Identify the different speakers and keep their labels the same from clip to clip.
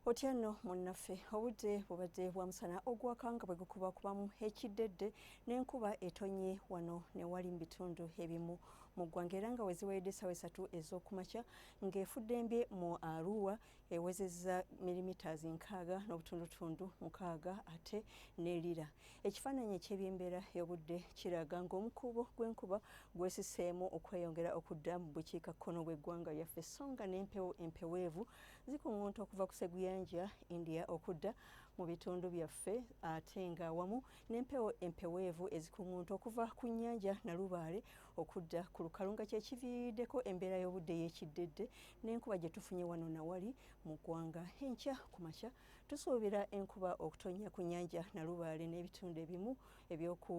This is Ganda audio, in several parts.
Speaker 1: Otieno munnaffe obudde bubadde bwa musana ogwakanga bwe gukubakubamu ekiddedde n'enkuba etonye wano ne wali mu bitundu ebimu mu ggwanga era nga weziweredde essaawa 3 ez'okumakya ng'efudde mu Arua ewezezza milimitaazi 6 n'obutundutundu 6 ate ne Lira. Ekifaananyi eky'ebyembeera y'obudde kiraga ng'omukuubo gw'enkuba gwesisseemu okweyongera okudda mu bukiikakkono bw'eggwanga lyaffe so nga n'empewo empeweevu zikuŋŋunta okuva ku Seguya India okudda mu bitundu byaffe ate nga awamu n'empewo empeweevu ezikuŋŋunta okuva ku nnyanja Nalubaale okudda ku lukalu nga kyekiviiriddeko embeera y'obudde y'ekiddedde n'enkuba gye tufunye wano na wali mu ggwanga. Enkya ku makya tusuubira enkuba okutonnya ku nnyanja Nalubaale n'ebitundu ebimu eby'oku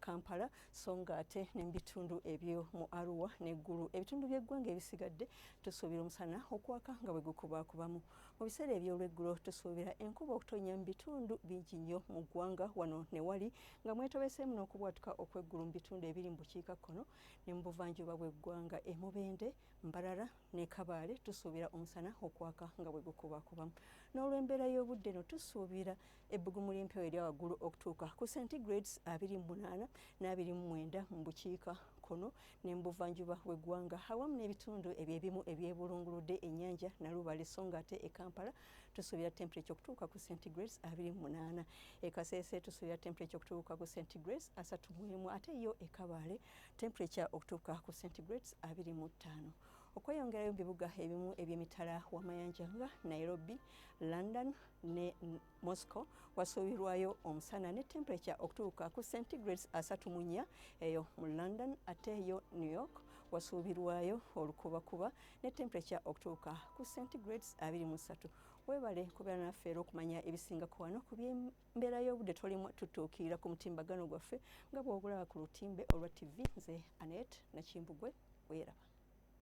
Speaker 1: Kampala so nga ate n'ebitundu ebyo mu Arua n'eggulu. Ebitundu by'eggwanga ebisigadde tusuubira omusana okwaka nga bwe gukubaakubamu. Mu biseera eby'olweggulo tusuubira enkuba okutonnya mu bitundu bingi nnyo mu ggwanga wano ne wali nga mwetobeseemu n'okubwatuka okw'eggulu mu bitundu ebiri mu bukiikakkono ne mu buvanjuba bw'eggwanga e Mubende, Mbarara ne Kabaale tusuubira omusana okwaka nga bwe gukubaakubamu. N'olw'embeera y'obudde no tusuubira ebbugumu ly'empewo erya waggulu okutuuka ku centigrades 28 n' 29 mu bukiikakkono ne mu buvanjuba bw'eggwanga awamu n'ebitundu ebyebimu ebyebulunguludde ennyanja Nalubaale so nga ate e Kampala tusuubira temperature okutuuka ku centigrades 28. E Kasese tusuubira temperature okutuuka ku centigrades 31 ate yo e Kabaale temperature okutuuka ku centigrades 25. Okweyongerayo mu bibuga ebimu eby'emitala w'amayanja nga Nairobi, London ne Moscow wasuubirwayo omusana ne temperature okutuuka ku centigrades 34 eyo mu London ate yo New York wasuubirwayo olukubakuba ne temperature okutuuka ku centigrades 23. Weebale kubeera naffe era okumanya ebisingako wano ku by'embeera y'obudde tolimu tutuukirira ku mutimbagano gwaffe nga bw'ogulaba ku lutimbe olwa TV. Nze Annette Nakimbugwe weeraba.